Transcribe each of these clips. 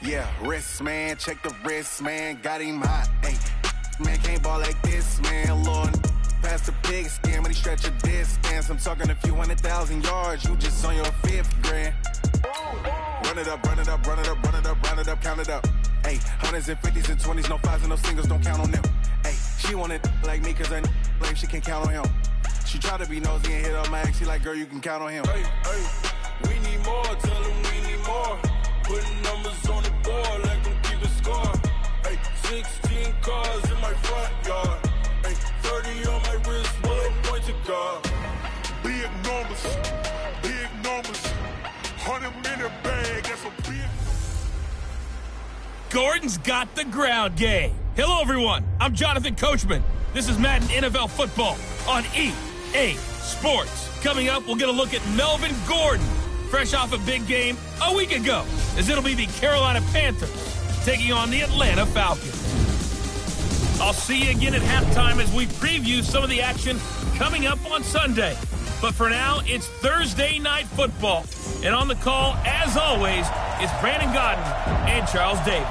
Yeah, wrist, man, check the wrist, man, got him hot, ayy. Man, can't ball like this, man, Lord. Past the pig skin, but he stretch a distance. I'm talking a few 100,000 yards, you just on your 5th grand. Run it up, run it up, run it up, run it up, run it up, count it up. Ayy, 100s and 50s and 20s, no 5s and no singles, don't count on them. Ayy, she want it like me, cause I like she can't count on him. She try to be nosy and hit up my ex, she like, girl, you can count on him. Hey, we need more, tell them we need more. Putting numbers on the board like I'm keeping score. Hey, 16 cars in my front yard. Hey, 30 on my wrist, one point to guard. Big numbers, 100-minute bag, that's a big... Gordon's got the ground game. Hello, everyone. I'm Jonathan Coachman. This is Madden NFL Football on EA Sports. Coming up, we'll get a look at Melvin Gordon, fresh off a big game a week ago, as it'll be the Carolina Panthers taking on the Atlanta Falcons. I'll see you again at halftime as we preview some of the action coming up on Sunday. But for now, it's Thursday Night Football. And on the call, as always, is Brandon Gaudin and Charles Davis.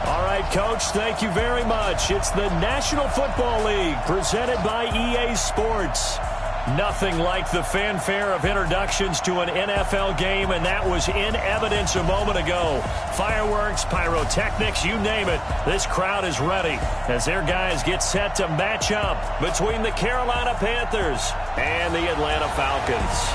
All right, Coach, thank you very much. It's the National Football League presented by EA Sports. Nothing like the fanfare of introductions to an NFL game, and that was in evidence a moment ago. Fireworks, pyrotechnics, you name it. This crowd is ready as their guys get set to match up between the Carolina Panthers and the Atlanta Falcons.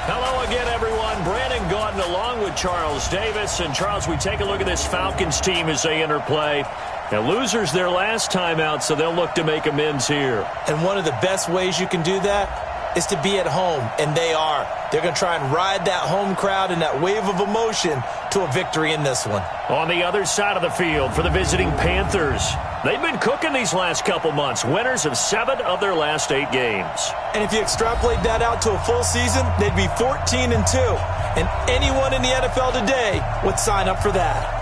Hello again, everyone. Brandon Gaudin along with Charles Davis. And, Charles, we take a look at this Falcons team as they enter play. Now, losers their last time out, so they'll look to make amends here. And one of the best ways you can do that is to be at home, and they are. They're going to try and ride that home crowd and that wave of emotion to a victory in this one. On the other side of the field for the visiting Panthers, they've been cooking these last couple months, winners of 7 of their last 8 games. And if you extrapolate that out to a full season, they'd be 14-2. And anyone in the NFL today would sign up for that.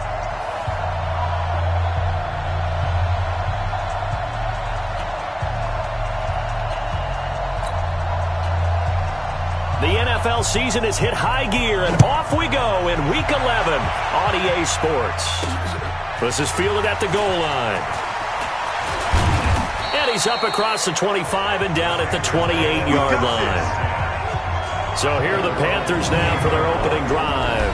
The NFL season has hit high gear, and off we go in Week 11 on EA Sports. This is fielded at the goal line. And he's up across the 25 and down at the 28-yard line. So here are the Panthers now for their opening drive.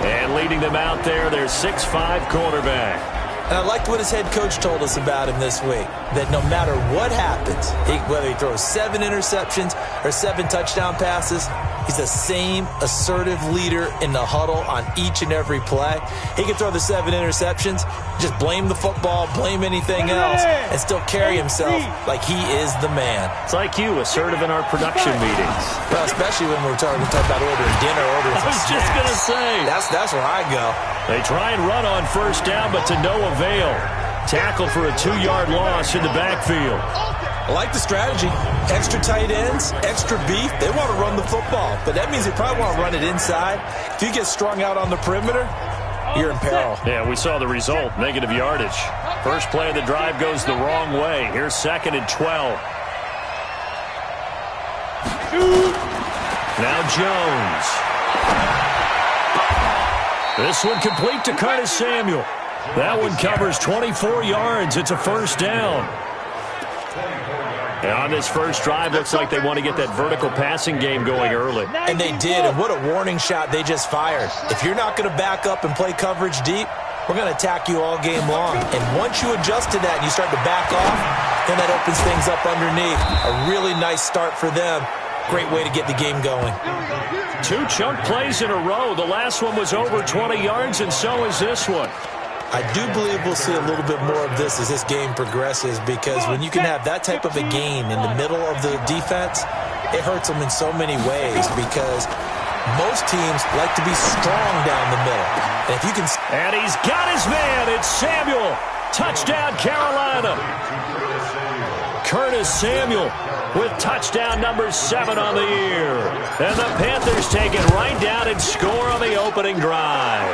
And leading them out there, their 6'5" quarterback. And I liked what his head coach told us about him this week, that no matter what happens, whether he throws 7 interceptions or 7 touchdown passes, he's the same assertive leader in the huddle on each and every play. He can throw the 7 interceptions, just blame the football, blame anything else, and still carry himself like he is the man. It's like you, assertive in our production meetings. Well, especially when we're talking about ordering dinner, ordering some snacks. I was just going to say. That's where I go. They try and run on first down, but to no avail. Tackle for a 2-yard loss in the backfield. I like the strategy. Extra tight ends, extra beef. They want to run the football, but that means they probably want to run it inside. If you get strung out on the perimeter, you're in peril. Yeah, we saw the result, negative yardage. First play of the drive goes the wrong way. Here's 2nd and 12. Now Jones. This one complete to Curtis Samuel. That one covers 24 yards. It's a first down. And on this first drive, looks like they want to get that vertical passing game going early. And they did, and what a warning shot they just fired. If you're not going to back up and play coverage deep, we're going to attack you all game long. And once you adjust to that and you start to back off, then that opens things up underneath. A really nice start for them. Great way to get the game going. 2 chunk plays in a row. The last one was over 20 yards, and so is this one. I do believe we'll see a little bit more of this as this game progresses, because when you can have that type of a gain in the middle of the defense, it hurts them in so many ways, because Most teams like to be strong down the middle. And if you can... And he's got his man. It's Samuel. Touchdown, Carolina. Curtis Samuel with touchdown number 7 on the year. And the Panthers take it right down and score on the opening drive.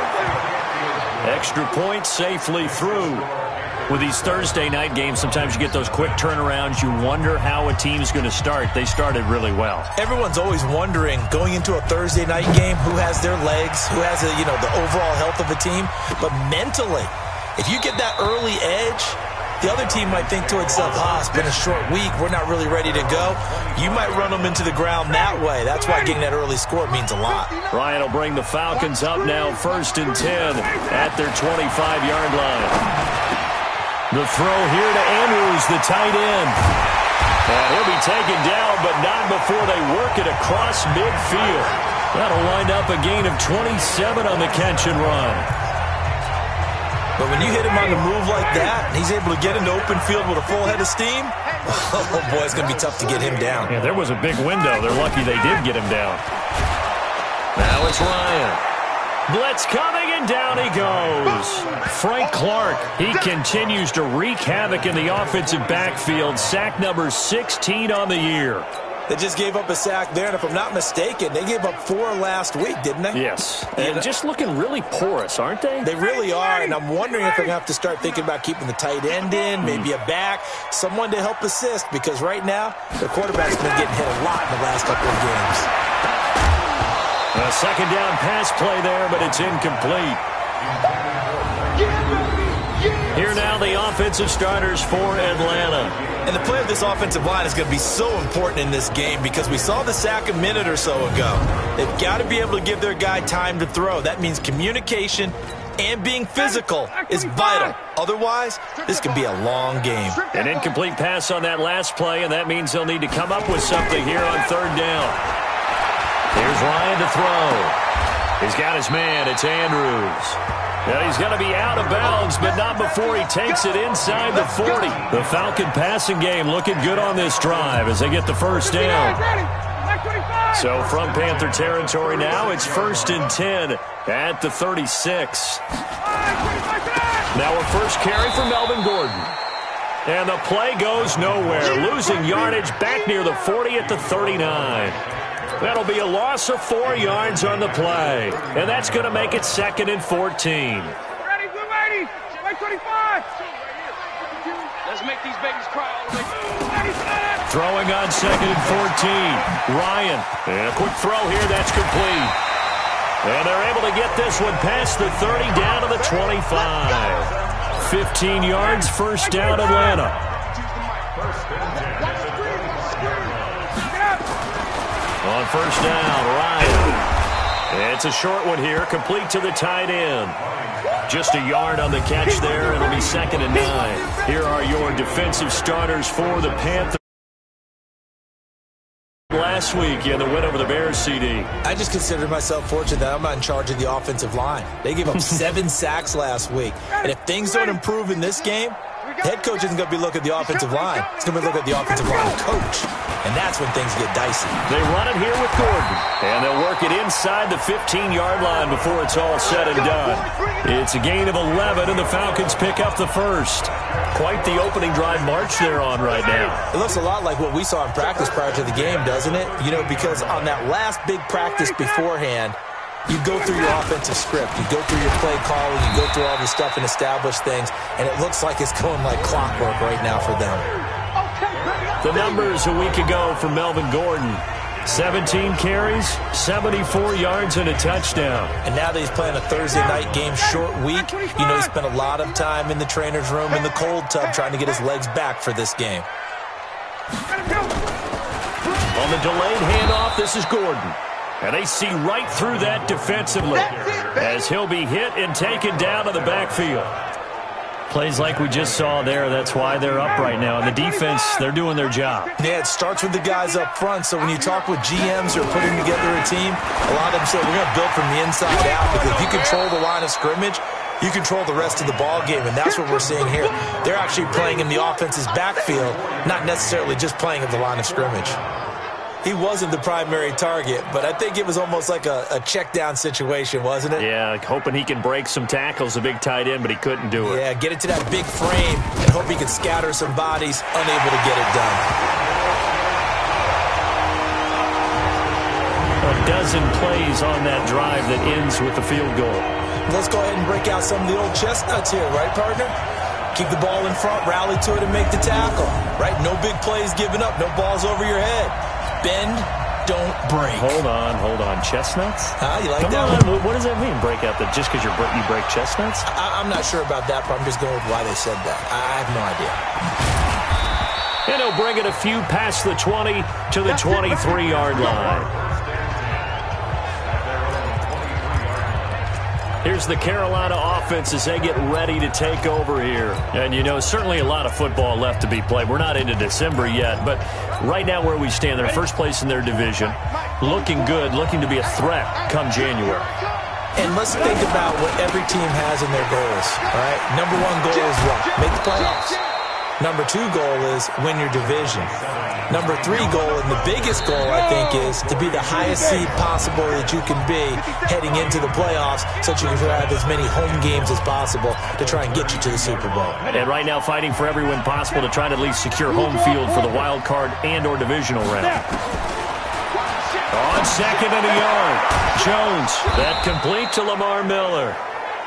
Extra point safely through. With these Thursday night games, sometimes you get those quick turnarounds. You wonder how a team's going to start. They started really well. Everyone's always wondering, going into a Thursday night game, who has their legs, who has the overall health of a team. But mentally, if you get that early edge, the other team might think to itself, it's been a short week, we're not really ready to go. You might run them into the ground that way. That's why getting that early score means a lot. Ryan will bring the Falcons up now, 1st and 10 at their 25-yard line. The throw here to Andrews, the tight end. And he'll be taken down, but not before they work it across midfield. That'll wind up a gain of 27 on the catch and run. But when you hit him on the move like that, and he's able to get into open field with a full head of steam, oh boy, it's going to be tough to get him down. Yeah, there was a big window. They're lucky they did get him down. Now it's Ryan. Blitz coming, and down he goes. Frank Clark, he continues to wreak havoc in the offensive backfield. Sack number 16 on the year. They just gave up a sack there, and if I'm not mistaken, they gave up 4 last week, didn't they? Yes, and just looking really porous, aren't they? They really are, and I'm wondering if they're going to have to start thinking about keeping the tight end in, maybe a back, someone to help assist, because right now, the quarterback's been getting hit a lot in the last couple of games. A second down pass play there, but it's incomplete. Here now the offensive starters for Atlanta. And the play of this offensive line is going to be so important in this game because we saw the sack a minute or so ago. They've got to be able to give their guy time to throw. That means communication and being physical is vital. Otherwise, this could be a long game. An incomplete pass on that last play, and that means they'll need to come up with something here on 3rd down. Here's Ryan to throw. He's got his man. It's Andrews. Now he's going to be out of bounds, but not before he takes it inside the 40. The Falcon passing game looking good on this drive as they get the first down. So from Panther territory now, it's 1st and 10 at the 36. Now a first carry for Melvin Gordon. And the play goes nowhere. Losing yardage back near the 40 at the 39. That'll be a loss of 4 yards on the play. And that's going to make it 2nd and 14. Ready, blue lady, white 25. Let's make these babies cry all the way. Throwing on 2nd and 14. Ryan. And a quick throw here. That's complete. And they're able to get this one past the 30 down to the 25. 15 yards, first down Atlanta. On first down, Ryan. It's a short one here, complete to the tight end. Just a yard on the catch there, and it'll be 2nd and 9. Here are your defensive starters for the Panthers. Last week, the win over the Bears, CD. I just consider myself fortunate that I'm not in charge of the offensive line. They gave up 7 sacks last week. And if things don't improve in this game, the head coach isn't going to be looking at the offensive line. He's going to be looking at the offensive line coach. And that's when things get dicey. They run it here with Gordon. And they'll work it inside the 15-yard line before it's all said and done. It's a gain of 11, and the Falcons pick up the first. Quite the opening drive march they're on right now. It looks a lot like what we saw in practice prior to the game, doesn't it? Because on that last big practice beforehand, you go through your offensive script. You go through your play calling. You go through all the stuff and establish things. And it looks like it's going like clockwork right now for them. The numbers a week ago for Melvin Gordon. 17 carries, 74 yards, and a touchdown. And now that he's playing a Thursday night game, short week, he spent a lot of time in the trainer's room in the cold tub trying to get his legs back for this game. On the delayed handoff, this is Gordon. And they see right through that defensively as he'll be hit and taken down to the backfield. Plays like we just saw there, that's why they're up right now. And the defense, they're doing their job. Yeah, it starts with the guys up front. So when you talk with GMs who are putting together a team, a lot of them say we're going to build from the inside out. Because if you control the line of scrimmage, you control the rest of the ball game. And that's what we're seeing here. They're actually playing in the offense's backfield, not necessarily just playing at the line of scrimmage. he wasn't the primary target, but I think it was almost like a check down situation, wasn't it? Yeah, hoping he can break some tackles, a big tight end, but he couldn't do it. Yeah, get it to that big frame and hope he can scatter some bodies, unable to get it done. A dozen plays on that drive that ends with the field goal. Let's go ahead and break out some of the old chestnuts here, right, partner? Keep the ball in front, rally to it, and make the tackle, right? No big plays given up, no balls over your head. Bend, don't break. Hold on. Chestnuts? You like Come that on. one? What does that mean, break out? That just because you break chestnuts? I'm not sure about that, but I'm just going with why they said that. I have no idea. And he'll bring it a few past the 20 to the 23-yard line. Here's the Carolina offense as they get ready to take over here. And, you know, certainly a lot of football left to be played. We're not into December yet, but right now where we stand, they're first place in their division, looking good, looking to be a threat come January. And let's think about what every team has in their goals, all right? Number one goal is what? Make the playoffs. Number two goal is win your division. Number three goal, and the biggest goal, I think, is to be the highest seed possible that you can be heading into the playoffs so that you can have as many home games as possible to try and get you to the Super Bowl. And right now fighting for every win possible to try to at least secure home field for the wild card and or divisional round. On second and a yard, Jones, that complete to Lamar Miller.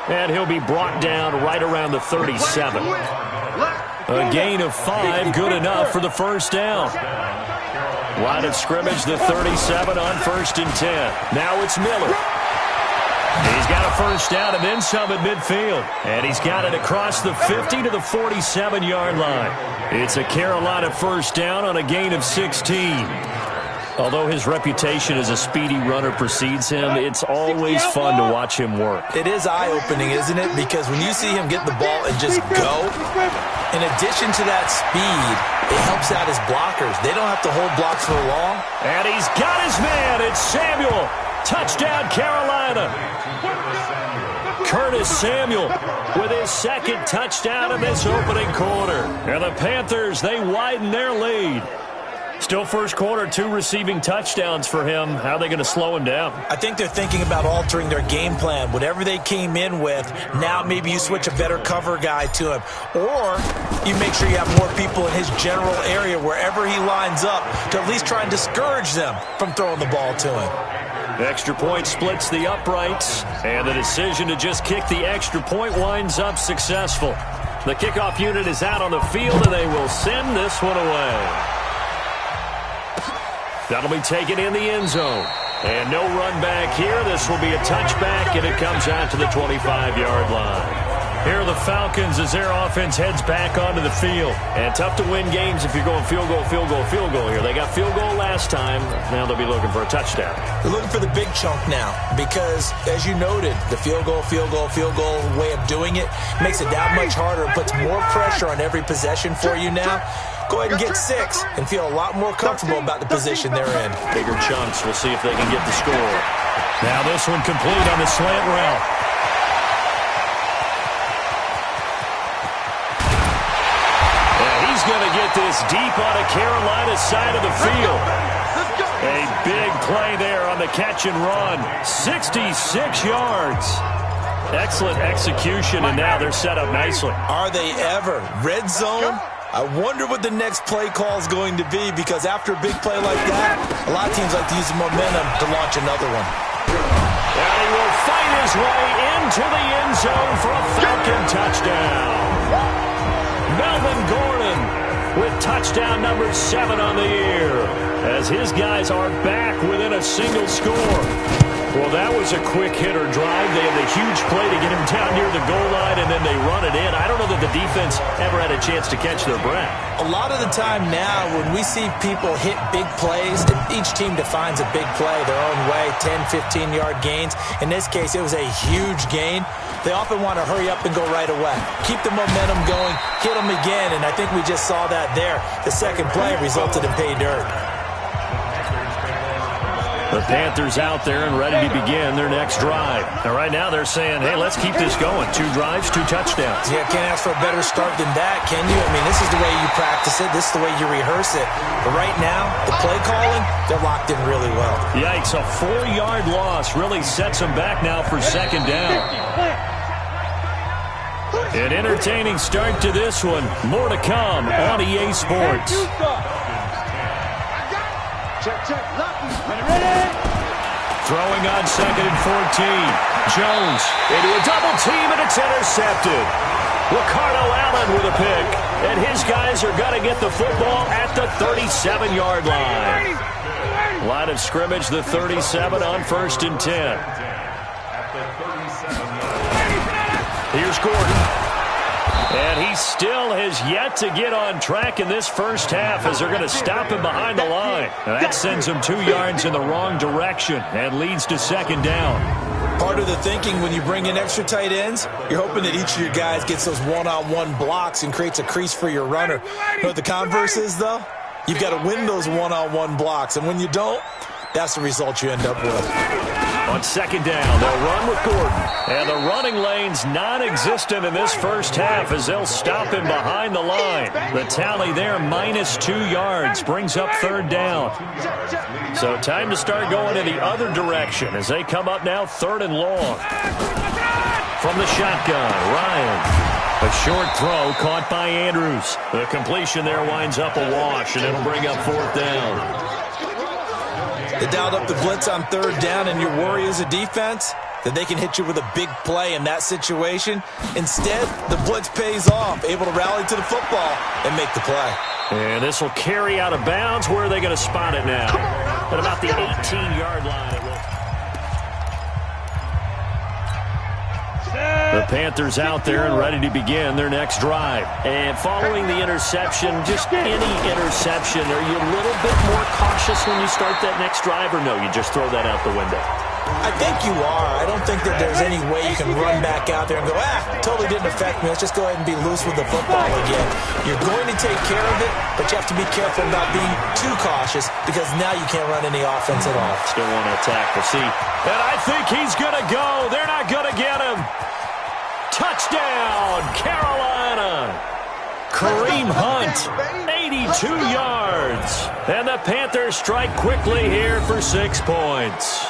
And he'll be brought down right around the 37. A gain of 5, good enough for the first down. Line of scrimmage, the 37 on 1st and 10. Now it's Miller. He's got a first down and then some at midfield. And he's got it across the 50 to the 47-yard line. It's a Carolina first down on a gain of 16. Although his reputation as a speedy runner precedes him, it's always fun to watch him work. It is eye-opening, isn't it? Because when you see him get the ball and just go, in addition to that speed, it helps out his blockers. They don't have to hold blocks for long. And he's got his man. It's Samuel. Touchdown, Carolina. Curtis Samuel with his second touchdown in this opening quarter. And the Panthers, they widen their lead. Still first quarter, 2 receiving touchdowns for him. How are they going to slow him down? I think they're thinking about altering their game plan. Whatever they came in with, now maybe you switch a better cover guy to him. Or you make sure you have more people in his general area wherever he lines up to at least try and discourage them from throwing the ball to him. The extra point splits the uprights, and the decision to just kick the extra point winds up successful. The kickoff unit is out on the field, and they will send this one away. That'll be taken in the end zone. And no run back here. This will be a touchback, and it comes out to the 25-yard line. Here are the Falcons as their offense heads back onto the field. And tough to win games if you're going field goal here. They got field goal last time. Now they'll be looking for a touchdown. They're looking for the big chunk now because, as you noted, the field goal way of doing it makes it that much harder. It puts more pressure on every possession for you now. Go ahead and get 6 and feel a lot more comfortable about the position they're in. Bigger chunks. We'll see if they can get the score. Now this one complete on the slant route. And he's going to get this deep on a Carolina side of the field. A big play there on the catch and run. 66 yards. Excellent execution, and now they're set up nicely. Are they ever? Red zone? I wonder what the next play call is going to be, because after a big play like that, a lot of teams like to use the momentum to launch another one. And he will fight his way into the end zone for a Falcon touchdown. Melvin Gordon with touchdown number 7 on the year, as his guys are back within a single score. Well, that was a quick hitter drive. They had a huge play to get him down near the goal line, and then they run it in. I don't know that the defense ever had a chance to catch their breath. A lot of the time now, when we see people hit big plays, each team defines a big play their own way, 10, 15-yard gains. In this case, it was a huge gain. They often want to hurry up and go right away. Keep the momentum going, hit them again, and I think we just saw that there. The second play resulted in pay dirt. The Panthers out there and ready to begin their next drive. And right now they're saying, hey, let's keep this going. 2 drives, 2 touchdowns. Yeah, can't ask for a better start than that, can you? I mean, this is the way you practice it. This is the way you rehearse it. But right now, the play calling, they're locked in really well. Yikes, a 4-yard loss really sets them back now for 2nd down. An entertaining start to this one. More to come on EA Sports. Throwing on 2nd and 14. Jones into a double team, and it's intercepted. Ricardo Allen with a pick. And his guys are going to get the football at the 37-yard line. Line of scrimmage, the 37 on 1st and 10. Here's Gordon. And he still has yet to get on track in this first half as they're going to stop him behind the line. Now that sends him 2 yards in the wrong direction and leads to 2nd down. Part of the thinking when you bring in extra tight ends, you're hoping that each of your guys gets those one-on-one blocks and creates a crease for your runner. You know what the converse is, though? You've got to win those one-on-one blocks, and when you don't, that's the result you end up with. On 2nd down, they'll run with Gordon. And the running lane's non-existent in this first half as they'll stop him behind the line. The tally there, minus 2 yards, brings up 3rd down. So time to start going in the other direction as they come up now 3rd and long. From the shotgun, Ryan. A short throw caught by Andrews. The completion there winds up a wash, and it'll bring up 4th down. They dialed up the blitz on 3rd down, and your worry as a defense that they can hit you with a big play in that situation. Instead, the blitz pays off, able to rally to the football and make the play. And this will carry out of bounds. Where are they going to spot it now? At about the 18-yard line. It will. The Panthers out there and ready to begin their next drive. And following the interception, just any interception, are you a little bit more cautious when you start that next drive, or no, you just throw that out the window? I think you are. I don't think that there's any way you can run back out there and go, totally didn't affect me. Let's just go ahead and be loose with the football again. You're going to take care of it, but you have to be careful about being too cautious because now you can't run any offense at all. Still want to attack. We'll see. And I think he's going to go. They're not going to get him. Touchdown, Carolina. Kareem Hunt, 82 yards. And the Panthers strike quickly here for 6 points.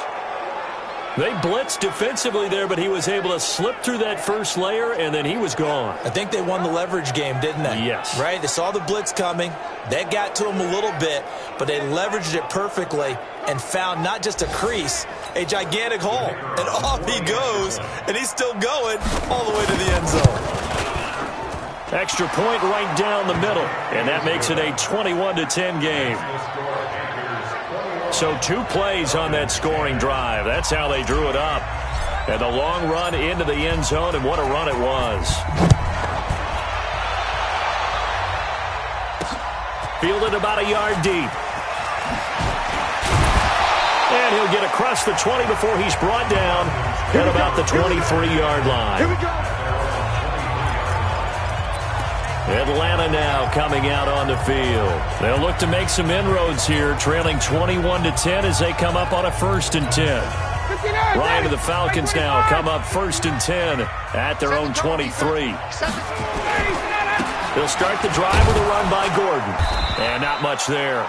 They blitzed defensively there, but he was able to slip through that first layer, and then he was gone. I think they won the leverage game, didn't they? Yes. Right? They saw the blitz coming. That got to him a little bit, but they leveraged it perfectly and found not just a crease, a gigantic hole. And off he goes, and he's still going all the way to the end zone. Extra point right down the middle, and that makes it a 21-10 game. So 2 plays on that scoring drive. That's how they drew it up. And the long run into the end zone, and what a run it was. Fielded about a yard deep. And he'll get across the 20 before he's brought down at about the 23-yard line. Here we go. Atlanta now coming out on the field. They'll look to make some inroads here, trailing 21-10 as they come up on a 1st and 10. Ryan and the Falcons now come up 1st and 10 at their own 23. They'll start the drive with a run by Gordon. And not much there.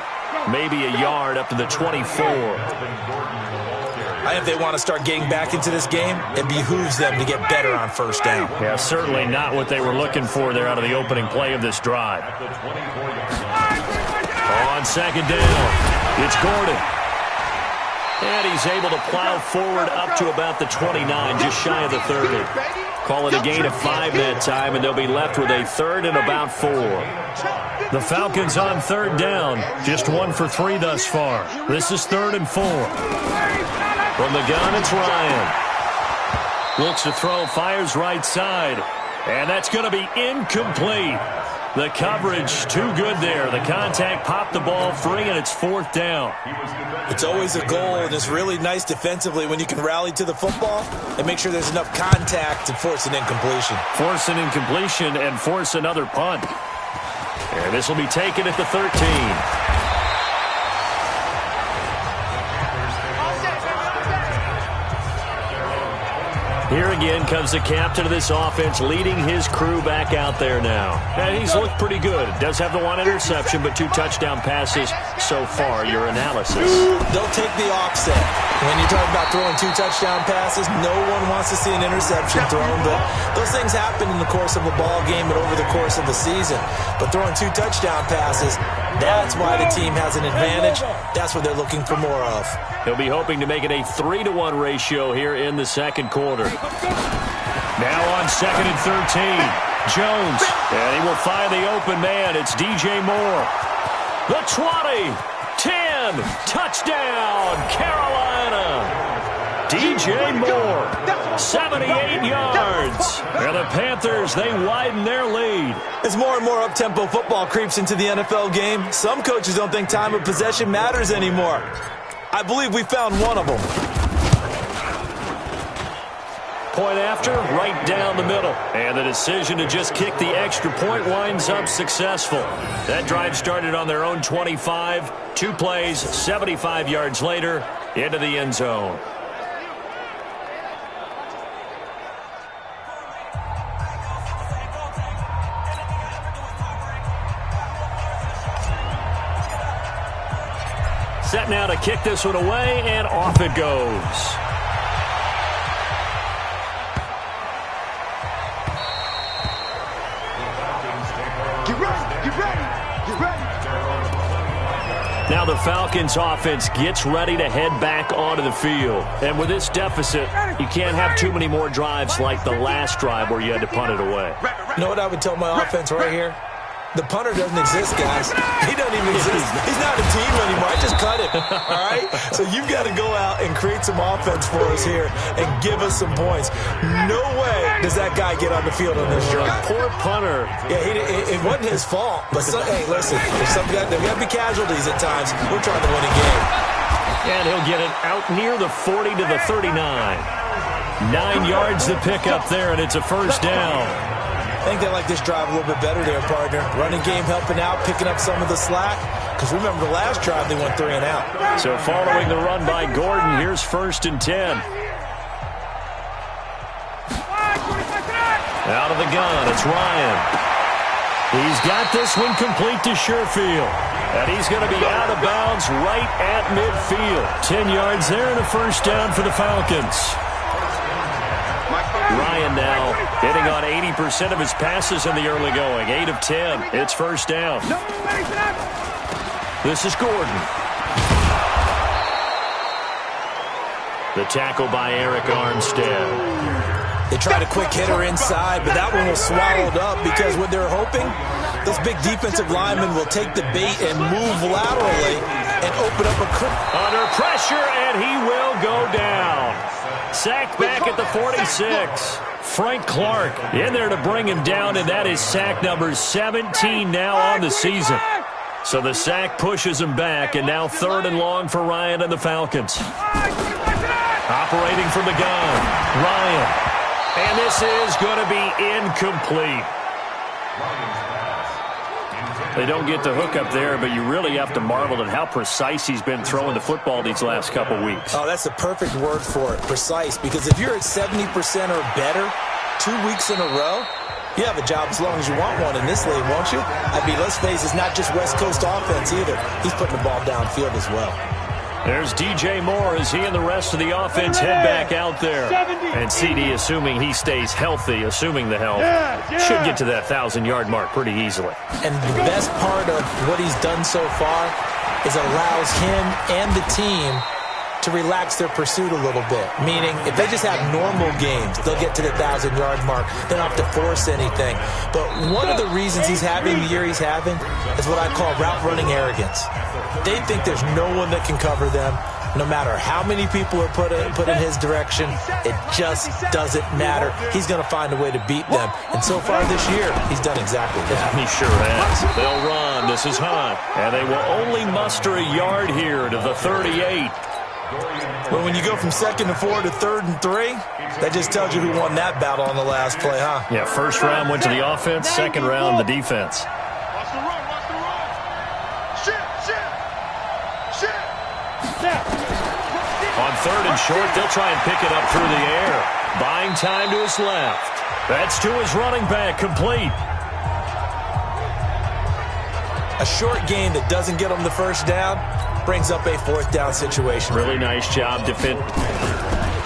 Maybe a yard up to the 24. I think if they want to start getting back into this game, it behooves them to get better on 1st down. Yeah, certainly not what they were looking for there out of the opening play of this drive. On 2nd down, it's Gordon. And he's able to plow forward up to about the 29, just shy of the 30. Call it a gain of 5 that time, and they'll be left with a 3rd and about 4. The Falcons on 3rd down, just 1 for 3 thus far. This is 3rd and 4. From the gun, it's Ryan. Looks to throw, fires right side. And that's going to be incomplete. The coverage too good there. The contact popped the ball free, and it's 4th down. It's always a goal, and it's really nice defensively when you can rally to the football and make sure there's enough contact to force an incompletion. Force an incompletion and force another punt. And this will be taken at the 13. Here again comes the captain of this offense, leading his crew back out there now. And he's looked pretty good. Does have the one interception, but 2 touchdown passes so far. Your analysis. Don't take the offset. When you're talking about throwing 2 touchdown passes, no one wants to see an interception thrown, but those things happen in the course of a ball game and over the course of the season. But throwing 2 touchdown passes, that's why the team has an advantage. That's what they're looking for more of. He'll be hoping to make it a 3-to-1 ratio here in the second quarter. Now on 2nd and 13. Jones. And he will find the open man. It's DJ Moore. The 20. 10. Touchdown, Carolina. DJ Moore. 78 yards. And the Panthers, they widen their lead. As more and more up-tempo football creeps into the NFL game, some coaches don't think time of possession matters anymore. I believe we found one of them. Point after, right down the middle. And the decision to just kick the extra point winds up successful. That drive started on their own 25. 2 plays, 75 yards later, into the end zone. Set now to kick this one away, and off it goes. Now the Falcons offense gets ready to head back onto the field. And with this deficit, you can't have too many more drives like the last drive where you had to punt it away. You know what I would tell my offense right here? The punter doesn't exist, guys. He doesn't even exist. He's not a team anymore. I just cut him, all right? So you've got to go out and create some offense for us here and give us some points. No way does that guy get on the field on this drive. Poor punter. Yeah, it wasn't his fault. But, hey, listen, there's got to be casualties at times. We're trying to win a game. And he'll get it out near the 40 to the 39. 9 yards to pick up there, and it's a first down. I think they like this drive a little bit better there, partner. Running game helping out, picking up some of the slack. Because remember, the last drive they went 3 and out. So following the run by Gordon, here's 1st and 10. Out of the gun, it's Ryan. He's got this one complete to Sherfield. And he's going to be out of bounds right at midfield. 10 yards there and a first down for the Falcons. Ryan now hitting on 80% of his passes in the early going. 8 of 10. It's first down. This is Gordon. The tackle by Eric Armstead. They tried a quick hitter inside, but that one was swallowed up because what they're hoping, those big defensive linemen will take the bait and move laterally and open up a... Under pressure, and he will go down. Sacked back at the 46. Frank Clark in there to bring him down, and that is sack number 17 now on the season. So the sack pushes him back, and now 3rd and long for Ryan and the Falcons. Operating from the gun, Ryan. And this is going to be incomplete. They don't get the hook up there, but you really have to marvel at how precise he's been throwing the football these last couple weeks. Oh, that's the perfect word for it, precise. Because if you're at 70% or better 2 weeks in a row, you have a job as long as you want one in this league, won't you? I mean, let's face it, it's not just West Coast offense either. He's putting the ball downfield as well. There's DJ Moore as he and the rest of the offense head back out there. And CD, assuming he stays healthy, assuming the health, should get to that 1,000-yard mark pretty easily. And the best part of what he's done so far is it allows him and the team to relax their pursuit a little bit. Meaning, if they just have normal games, they'll get to the 1,000-yard mark. They don't have to force anything. But one of the reasons he's having the year he's having is what I call route running arrogance. They think there's no one that can cover them. No matter how many people are put in his direction, it just doesn't matter. He's going to find a way to beat them. And so far this year, he's done exactly that. He sure has. They'll run. This is Hunt. And they will only muster a yard here to the 38. But when you go from 2nd and 4 to 3rd and 3, that just tells you who won that battle on the last play, huh? Yeah, first round went to the offense, second round the defense. Watch the run, watch the run. Shit. On 3rd and short, they'll try and pick it up through the air. Buying time to his left. That's to his running back, complete. A short game that doesn't get him the first down brings up a 4th down situation. Really nice job defending.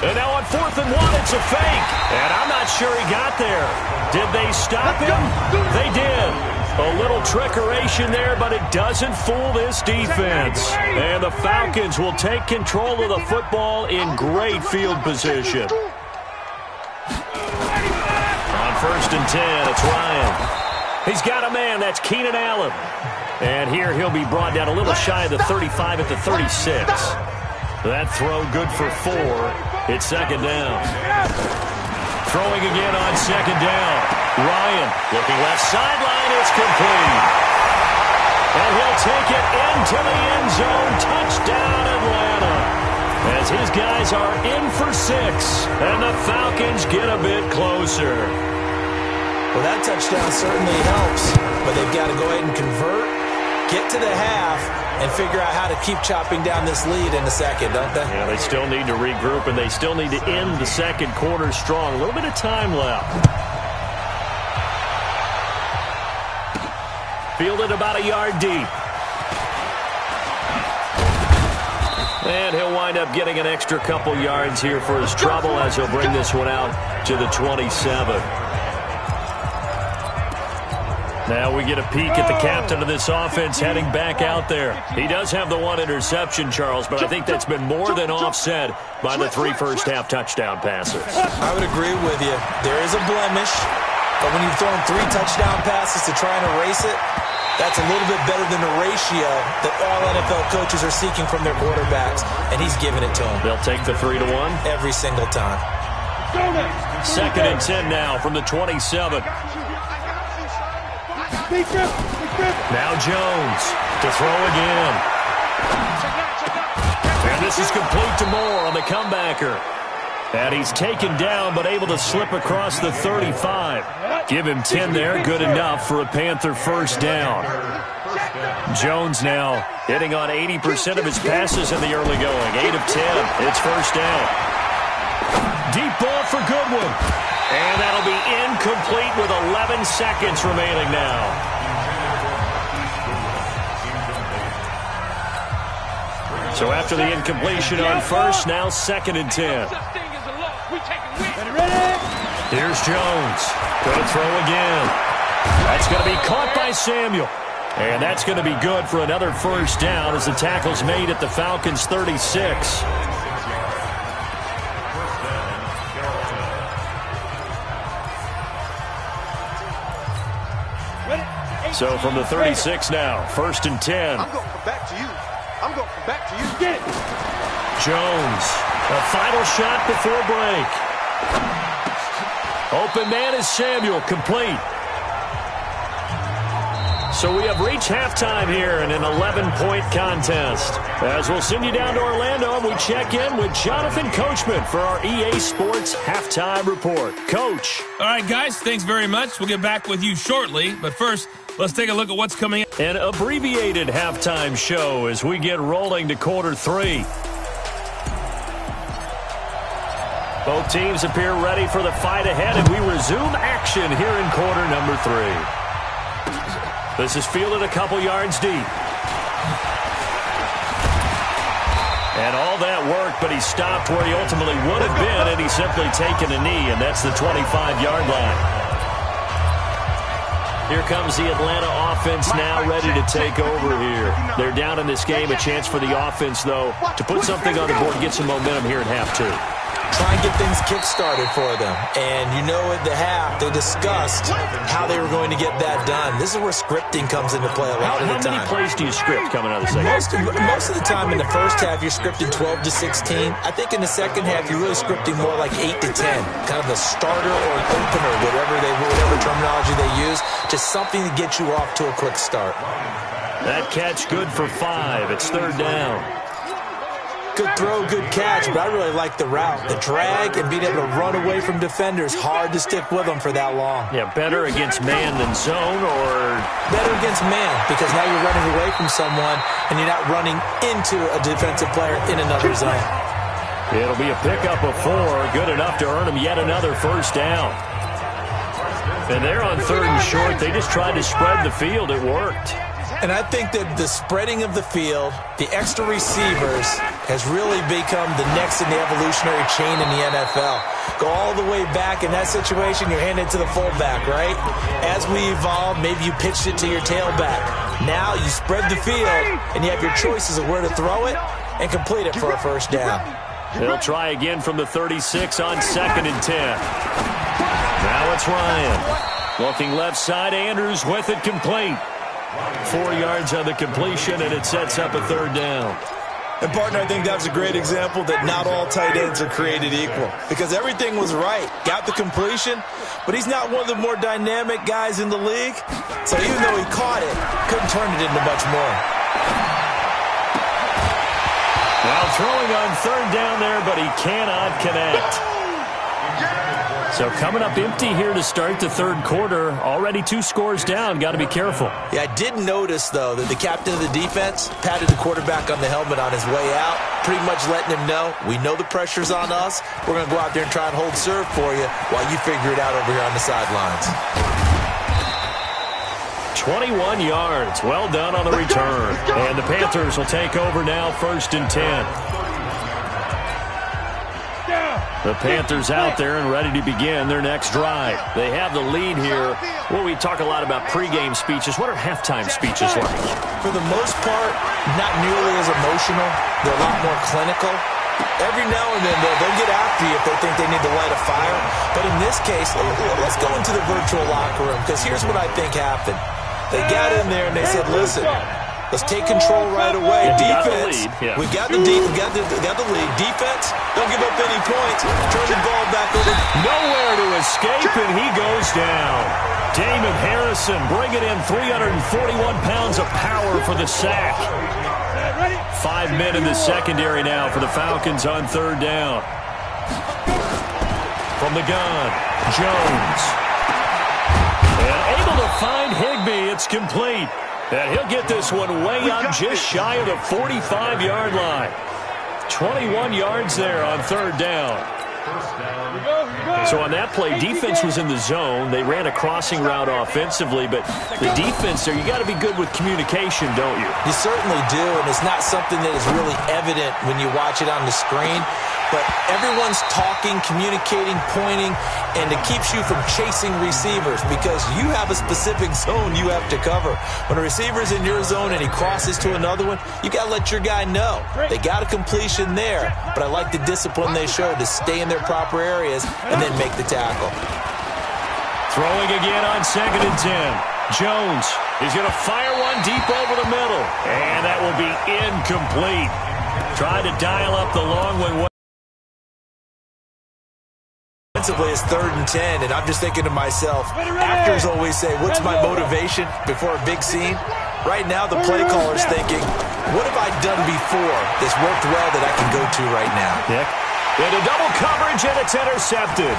And now on 4th and 1, it's a fake. And I'm not sure he got there. Did they stop him? They did. A little trickeration there, but it doesn't fool this defense. And the Falcons will take control of the football in great field position. On 1st and 10, it's Ryan. He's got a man. That's Keenan Allen. And here he'll be brought down a little shy of the 35 at the 36. That throw good for 4. It's 2nd down. Throwing again on 2nd down. Ryan looking left sideline. It's complete. And he'll take it into the end zone. Touchdown, Atlanta. As his guys are in for 6. And the Falcons get a bit closer. Well, that touchdown certainly helps. But they've got to go ahead and convert, get to the half, and figure out how to keep chopping down this lead in the second, don't they? Yeah, they still need to regroup, and they still need to end the second quarter strong. A little bit of time left. Fielded about a yard deep. And he'll wind up getting an extra couple yards here for his trouble as he'll bring this one out to the 27. Now we get a peek at the captain of this offense heading back out there. He does have the 1 interception, Charles, but I think that's been more than offset by the 3 first-half touchdown passes. I would agree with you. There is a blemish, but when you've thrown 3 touchdown passes to try and erase it, that's a little bit better than the ratio that all NFL coaches are seeking from their quarterbacks, and he's giving it to them. They'll take the 3-1? Every single time. 2nd and 10 now from the 27. Now Jones to throw again. And this is complete to Moore on the comebacker. And he's taken down but able to slip across the 35. Give him 10 there. Good enough for a Panther first down. Jones now hitting on 80% of his passes in the early going. 8 of 10. It's first down. Deep ball for Goodwin. And that'll be incomplete with 11 seconds remaining now. So after the incompletion on first, now 2nd and 10. Here's Jones. Going to throw again. That's going to be caught by Samuel. And that's going to be good for another first down as the tackle's made at the Falcons' 36. So from the 36 now, 1st and 10. I'm going back to you. I'm going back to you. Get it. Jones, a final shot before break. Open man is Samuel, complete. So we have reached halftime here in an 11-point contest. As we'll send you down to Orlando, and we check in with Jonathan Coachman for our EA Sports Halftime Report. Coach. All right, guys, thanks very much. We'll get back with you shortly. But first, let's take a look at what's coming up. An abbreviated halftime show as we get rolling to quarter 3. Both teams appear ready for the fight ahead, and we resume action here in quarter number 3. This is fielded a couple yards deep. And all that work, but he stopped where he ultimately would have been, and he's simply taken a knee, and that's the 25-yard line. Here comes the Atlanta offense now ready to take over here. They're down in this game. A chance for the offense, though, to put something on the board, get some momentum here in half 2. Try and get things kick-started for them. And you know at the half, they discussed how they were going to get that done. This is where scripting comes into play a lot of the time. How many plays do you script coming out of the second? Most of the time in the first half, you're scripting 12 to 16. I think in the second half, you're really scripting more like 8 to 10. Kind of a starter or an opener, whatever terminology they use. Just something to get you off to a quick start. That catch good for 5. It's 3rd down. Good throw, good catch, but I really like the route. The drag and being able to run away from defenders, hard to stick with them for that long. Yeah, better against man than zone, or? Better against man, because now you're running away from someone and you're not running into a defensive player in another zone. It'll be a pickup of 4, good enough to earn them yet another first down. And they're on 3rd and short. They just tried to spread the field. It worked. And I think that the spreading of the field, the extra receivers, has really become the next in the evolutionary chain in the NFL. Go all the way back in that situation, you're handed to the fullback, right? As we evolve, maybe you pitched it to your tailback. Now you spread the field, and you have your choices of where to throw it and complete it for a first down. They'll try again from the 36 on 2nd and 10. Now it's Ryan. Looking left side, Andrews with it complete. 4 yards on the completion, and it sets up a 3rd down. And, partner, I think that was a great example that not all tight ends are created equal. Because everything was right. Got the completion, but he's not one of the more dynamic guys in the league. So even though he caught it, couldn't turn it into much more. Now throwing on 3rd down there, but he cannot connect. So coming up empty here to start the 3rd quarter. Already 2 scores down. Got to be careful. Yeah, I did notice, though, that the captain of the defense patted the quarterback on the helmet on his way out, pretty much letting him know, we know the pressure's on us. We're going to go out there and try and hold serve for you while you figure it out over here on the sidelines. 21 yards. Well done on the return. And the Panthers will take over now, 1st and 10. The Panthers out there and ready to begin their next drive. They have the lead here. Well, we talk a lot about pregame speeches. What are halftime speeches like? For the most part, not nearly as emotional. They're a lot more clinical. Every now and then, they'll get after you if they think they need to light a fire. But in this case, let's go into the virtual locker room, because here's what I think happened. They got in there and they said, listen, let's take control right away. Defense, we got the lead. Defense, don't give up any points. Turn the ball back over. Nowhere to escape, and he goes down. Damon Harrison bringing in 341 pounds of power for the sack. 5 men in the secondary now for the Falcons on 3rd down. From the gun, Jones. And able to find Higbee. It's complete. And he'll get this one way up just shy of the 45-yard line. 21 yards there on 3rd down. So on that play, defense was in the zone. They ran a crossing route offensively, but the defense there, you got to be good with communication, don't you? You certainly do, and it's not something that is really evident when you watch it on the screen. But everyone's talking, communicating, pointing, and it keeps you from chasing receivers because you have a specific zone you have to cover. When a receiver's in your zone and he crosses to another one, you got to let your guy know. They got a completion there, but I like the discipline they showed to stay in their proper areas and then make the tackle. Throwing again on 2nd and 10. Jones is going to fire one deep over the middle, and that will be incomplete. Tried to dial up the long one. Offensively, it's 3rd and 10, and I'm just thinking to myself, actors always say, what's my motivation before a big scene? Right now, the play caller's thinking, what have I done before that's worked well that I can go to right now? Into double coverage, and it's intercepted.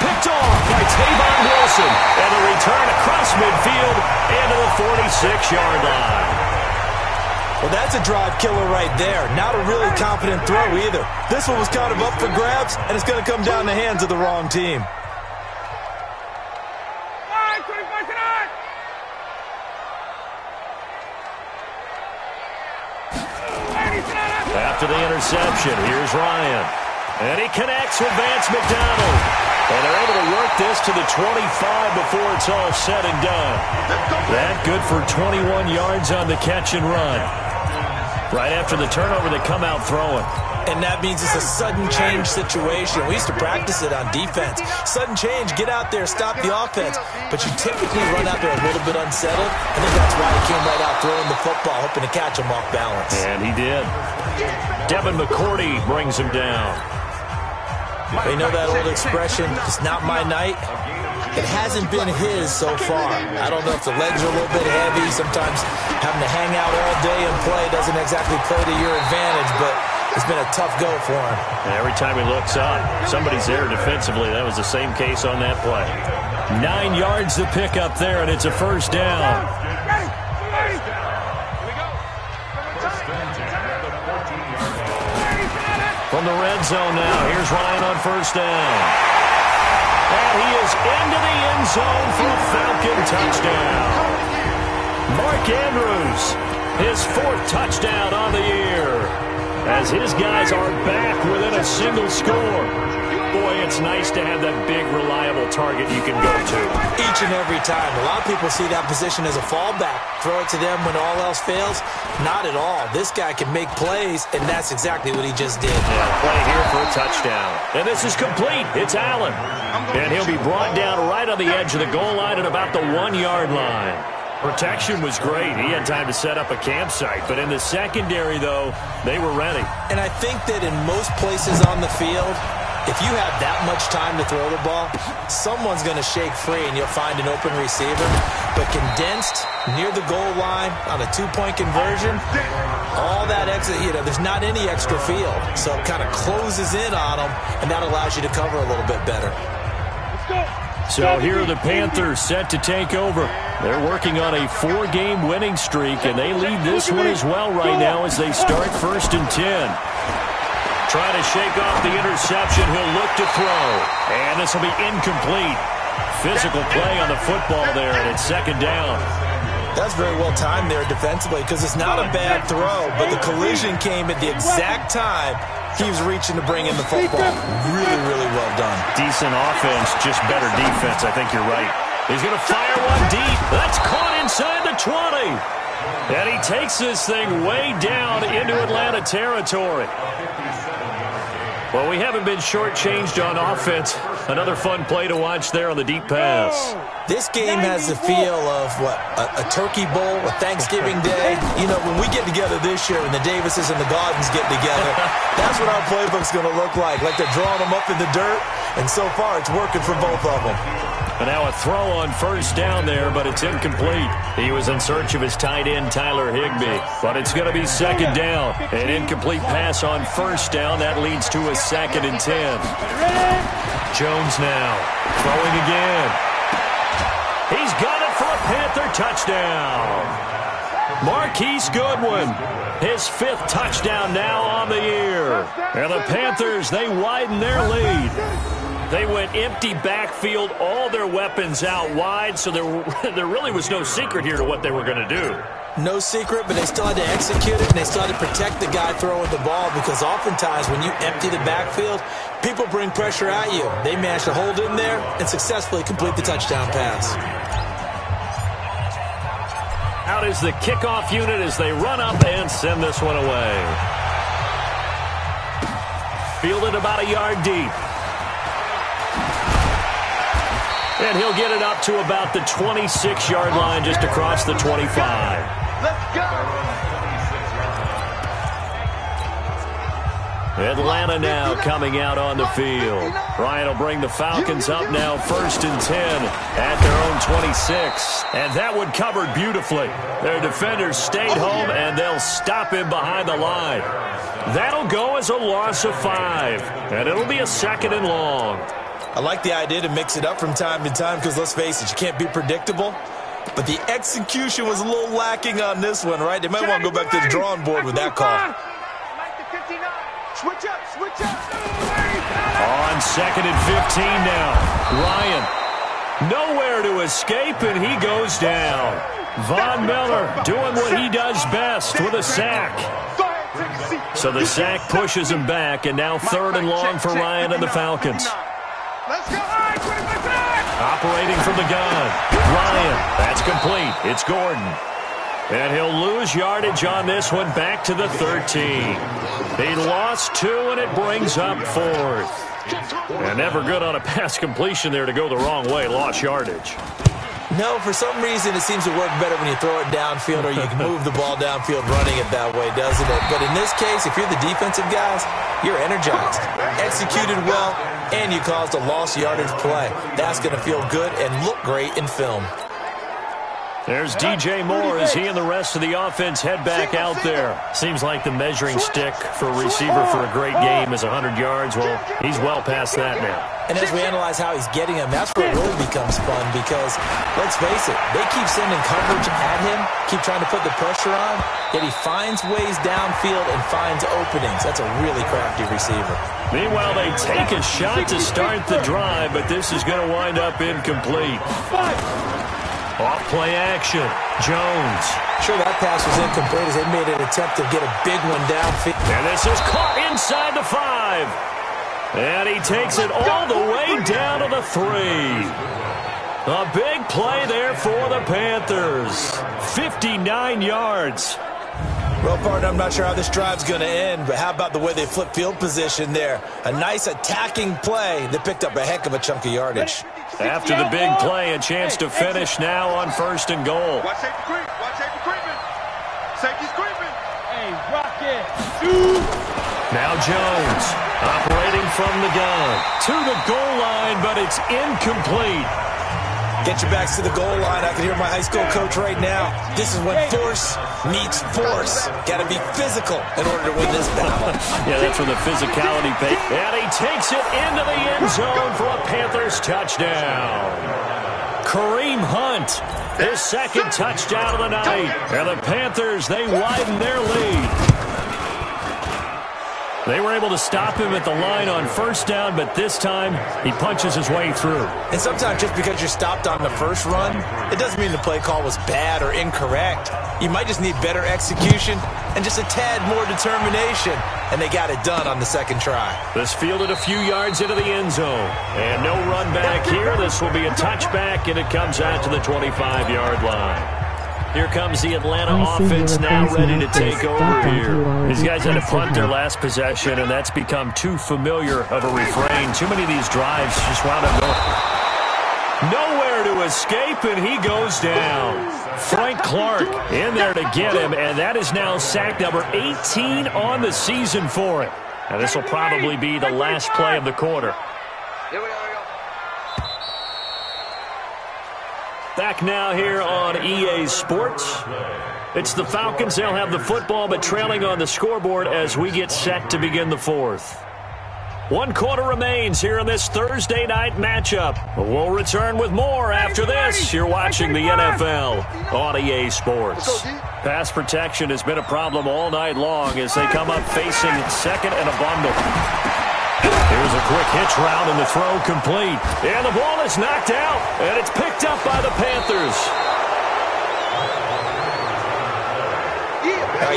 Picked off by Tavon Wilson, and the return across midfield into the 46-yard line. Well, that's a drive killer right there. Not a really confident throw either. This one was kind of up for grabs, and it's going to come down the hands of the wrong team. After the interception, here's Ryan. And he connects with Vance McDonald. And they're able to work this to the 25 before it's all said and done. That good for 21 yards on the catch and run. Right after the turnover, they come out throwing. And that means it's a sudden change situation. We used to practice it on defense. Sudden change, get out there, stop the offense. But you typically run out there a little bit unsettled. I think that's why he came right out throwing the football, hoping to catch him off balance. And he did. Devin McCourty brings him down. They know that old expression, it's not my night. It hasn't been his so far. I don't know if the legs are a little bit heavy. Sometimes having to hang out all day and play doesn't exactly play to your advantage, but it's been a tough go for him. And every time he looks up, somebody's there defensively. That was the same case on that play. 9 yards to pick up there, and it's a first down. From the red zone now, here's Ryan on first down. And he is into the end zone for a Falcon touchdown. Mark Andrews, his 4th touchdown on the year, as his guys are back within a single score. Boy, it's nice to have that big, reliable target you can go to. Each and every time. A lot of people see that position as a fallback. Throw it to them when all else fails. Not at all. This guy can make plays, and that's exactly what he just did. Yeah, play here for a touchdown. And this is complete. It's Allen. And he'll be brought down right on the edge of the goal line at about the 1-yard line. Protection was great. He had time to set up a campsite. But in the secondary, though, they were ready. And I think that in most places on the field, if you have that much time to throw the ball, someone's going to shake free and you'll find an open receiver. But condensed, near the goal line, on a 2-point conversion, all that extra, there's not any extra field. So it kind of closes in on them, and that allows you to cover a little bit better. So here are the Panthers set to take over. They're working on a 4-game winning streak, and they lead this one as well right now as they start 1st and 10. Trying to shake off the interception. He'll look to throw. And this will be incomplete. Physical play on the football there, and it's 2nd down. That's very well timed there defensively because it's not a bad throw, but the collision came at the exact time he was reaching to bring in the football. Really, really well done. Decent offense, just better defense. I think you're right. He's going to fire one deep. That's caught inside the 20. And he takes this thing way down into Atlanta territory. Well, we haven't been shortchanged on offense. Another fun play to watch there on the deep pass. This game has the feel of, a turkey bowl, a Thanksgiving Day. When we get together this year and the Davises and the Gaudens get together, that's what our playbook's going to look like they're drawing them up in the dirt, and so far it's working for both of them. And now a throw on 1st down there, but it's incomplete. He was in search of his tight end, Tyler Higbee. But it's going to be 2nd down. An incomplete pass on 1st down. That leads to a 2nd and 10. Jones now throwing again. He's got it for a Panther touchdown. Marquise Goodwin, his 5th touchdown now on the year. And the Panthers, they widen their lead. They went empty backfield, all their weapons out wide, so there really was no secret here to what they were going to do. No secret, but they still had to execute it, and they still had to protect the guy throwing the ball because oftentimes when you empty the backfield, people bring pressure at you. They managed to hold in there and successfully complete the touchdown pass. Out is the kickoff unit as they run up and send this one away. Fielded about a yard deep. And he'll get it up to about the 26-yard line just across the 25. Let's go! Atlanta now coming out on the field. Ryan will bring the Falcons up now 1st and 10 at their own 26. And that one covered beautifully. Their defenders stayed home, and they'll stop him behind the line. That'll go as a loss of 5. And it'll be a 2nd and long. I like the idea to mix it up from time to time because, let's face it, you can't be predictable. But the execution was a little lacking on this one, right? They might want to go back to the drawing board with that call. Switch up, switch up. On 2nd and 15 now. Ryan, nowhere to escape, and he goes down. Von Miller doing what he does best with a sack. So the sack pushes him back, and now 3rd and long for Ryan and the Falcons. Let's go. Operating from the gun. Ryan, that's complete. It's Gordon. And he'll lose yardage on this one back to the 13. He lost 2, and it brings up 4th. And never good on a pass completion there to go the wrong way. Lost yardage. No, for some reason it seems to work better when you throw it downfield or you can move the ball downfield running it that way, doesn't it? But in this case, if you're the defensive guys, you're energized, executed well, and you caused a lost yardage play. That's going to feel good and look great in film. There's DJ Moore as he and the rest of the offense head back out there. Seems like the measuring stick for a receiver for a great game is 100 yards. Well, he's well past that now. And as we analyze how he's getting him, that's where it really becomes fun because, let's face it, they keep sending coverage at him, keep trying to put the pressure on, yet he finds ways downfield and finds openings. That's a really crafty receiver. Meanwhile, they take a shot to start the drive, but this is going to wind up incomplete. Off play action. Jones. Sure, that pass was incomplete as they made an attempt to get a big one downfield. And this is caught inside the 5. And he takes it all the way down to the 3. A big play there for the Panthers. 59 yards. Well, partner, I'm not sure how this drive's going to end, but how about the way they flip field position there? A nice attacking play that picked up a heck of a chunk of yardage. After the big play, a chance to finish now on 1st and goal. Watch safety creep. Watch safety creeping. Safety's creeping. Hey, rock it. Now Jones operating from the gun to the goal line, but it's incomplete. Get your backs to the goal line. I can hear my high school coach right now. This is when force meets force. Got to be physical in order to win this battle. Yeah, that's where the physicality pays. And he takes it into the end zone for a Panthers touchdown. Kareem Hunt, his second touchdown of the night. And the Panthers, they widen their lead. They were able to stop him at the line on 1st down, but this time he punches his way through. And sometimes just because you're stopped on the first run, it doesn't mean the play call was bad or incorrect. You might just need better execution and just a tad more determination. And they got it done on the second try. This fielded a few yards into the end zone. And no run back here. This will be a touchback, and it comes out to the 25-yard line. Here comes the Atlanta offense now ready to take over here. These guys had to punt their last possession, and that's become too familiar of a refrain. Too many of these drives just wound up going nowhere to escape, and he goes down. Frank Clark in there to get him, and that is now sack number 18 on the season for him. And this will probably be the last play of the quarter. Here we go. Back now here on EA Sports. It's the Falcons. They'll have the football, but trailing on the scoreboard as we get set to begin the 4th. 1 quarter remains here in this Thursday night matchup. We'll return with more after this. You're watching the NFL on EA Sports. Pass protection has been a problem all night long as they come up facing 2nd and a bundle. Here's a quick hitch route and the throw complete. And the ball is knocked out, and it's picked up by the Panthers.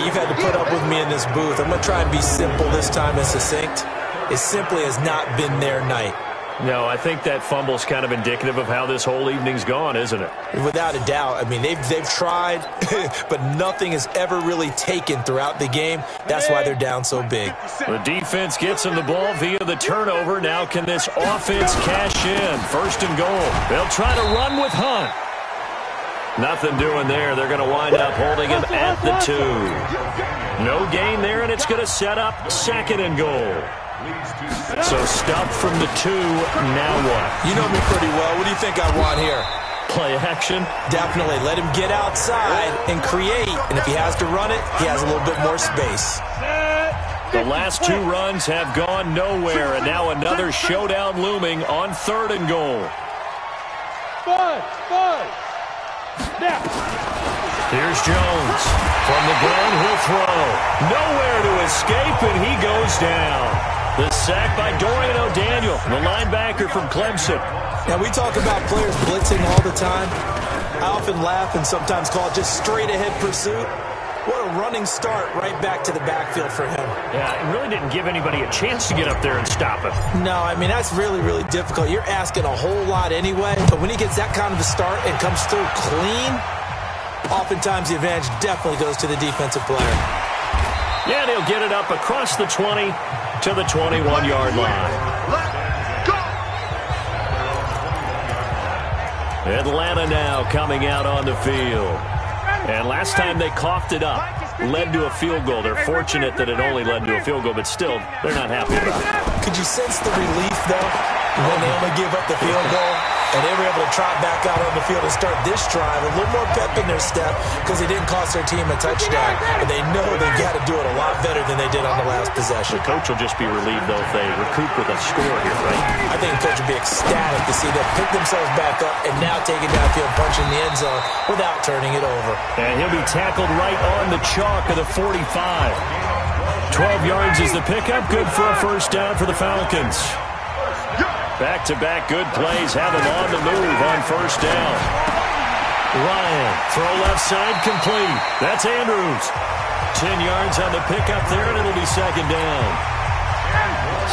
You've had to put up with me in this booth. I'm going to try and be simple this time and succinct. It simply has not been their night. No, I think that fumble's kind of indicative of how this whole evening's gone, isn't it? Without a doubt. I mean, they've tried, but nothing has ever really taken throughout the game. That's why they're down so big. The defense gets them the ball via the turnover. Now can this offense cash in? 1st and goal. They'll try to run with Hunt. Nothing doing there. They're going to wind up holding him at the 2. No gain there, and it's going to set up 2nd and goal. So stuffed from the 2, now what? You know me pretty well. What do you think I want here? Play action? Definitely. Let him get outside and create. And if he has to run it, he has a little bit more space. The last 2 runs have gone nowhere, and now another showdown looming on 3rd and goal. Here's Jones. From the gun, he'll throw. Nowhere to escape, and he goes down. The sack by Dorian O'Daniel, the linebacker from Clemson. Now, we talk about players blitzing all the time. I often laugh and sometimes call it just straight-ahead pursuit. What a running start right back to the backfield for him. Yeah, it really didn't give anybody a chance to get up there and stop him. No, I mean, that's really, really difficult. You're asking a whole lot anyway, but when he gets that kind of a start and comes through clean, oftentimes the advantage definitely goes to the defensive player. Yeah, and he'll get it up across the 20 to the 21-yard line. Atlanta now coming out on the field. And last time they coughed it up, led to a field goal. They're fortunate that it only led to a field goal, but still, they're not happy about it. Could you sense the relief, though, when they only give up the field goal? And they were able to trot back out on the field and start this drive. A little more pep in their step because they didn't cost their team a touchdown. But they know they've got to do it a lot better than they did on the last possession. The coach will just be relieved, though, if they recoup with a score here, right? I think the coach will be ecstatic to see them pick themselves back up and now take it downfield, punching the end zone without turning it over. And he'll be tackled right on the chalk of the 45. 12 yards is the pickup. Good for a first down for the Falcons. Back-to-back good plays have him on the move on first down. Ryan, throw left side, complete. That's Andrews. 10 yards on the pickup there, and it'll be second down.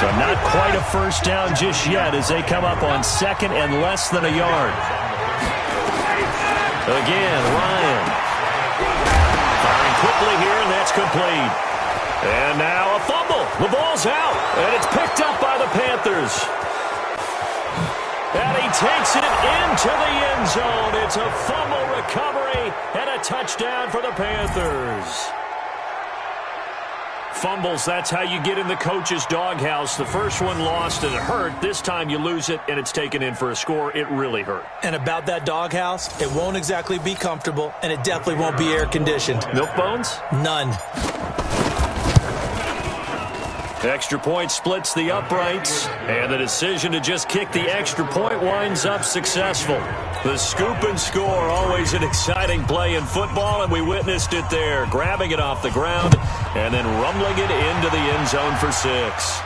So not quite a first down just yet as they come up on second and less than a yard. Again, Ryan. Firing quickly here, and that's complete. And now a fumble. The ball's out, and it's picked up by the Panthers. And he takes it into the end zone. It's a fumble recovery and a touchdown for the Panthers. Fumbles, that's how you get in the coach's doghouse. The first one lost and it hurt. This time you lose it and it's taken in for a score. It really hurt. And about that doghouse, it won't exactly be comfortable, and it definitely won't be air-conditioned. Milk bones? None. Extra point splits the uprights, and the decision to just kick the extra point winds up successful. The scoop and score, always an exciting play in football, and we witnessed it there, grabbing it off the ground and then rumbling it into the end zone for 6.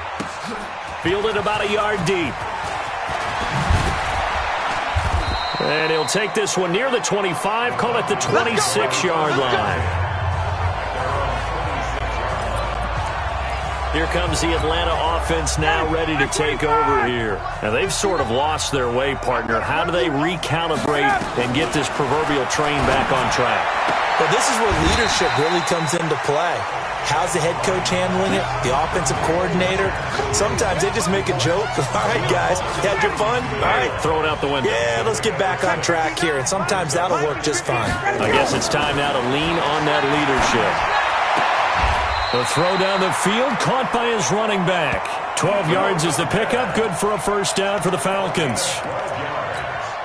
Fielded about a yard deep. And he'll take this one near the 25, call it the 26-yard line. Here comes the Atlanta offense now ready to take over here. Now, they've sort of lost their way, partner. How do they recalibrate and get this proverbial train back on track? Well, this is where leadership really comes into play. How's the head coach handling it? The offensive coordinator? Sometimes they just make a joke. All right, guys, had your fun? All right. Throw it out the window. Yeah, let's get back on track here. And sometimes that'll work just fine. I guess it's time now to lean on that leadership. The throw down the field, caught by his running back. 12 yards is the pickup, good for a first down for the Falcons.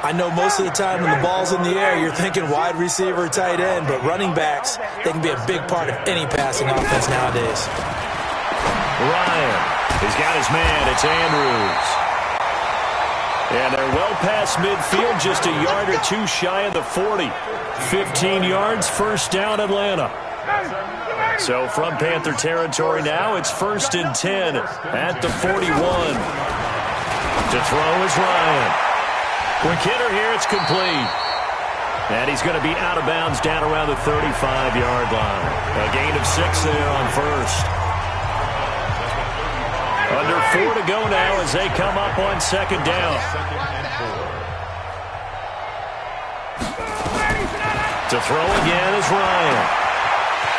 I know most of the time when the ball's in the air, you're thinking wide receiver, tight end, but running backs, they can be a big part of any passing offense nowadays. Ryan, he's got his man, it's Andrews. And they're well past midfield, just a yard or two shy of the 40. 15 yards, first down Atlanta. So from Panther territory now, it's 1st and 10 at the 41. To throw is Ryan. Quick hitter here, it's complete. And he's going to be out of bounds down around the 35-yard line. A gain of 6 there on first. Under 4 to go now as they come up on second down. To throw again is Ryan.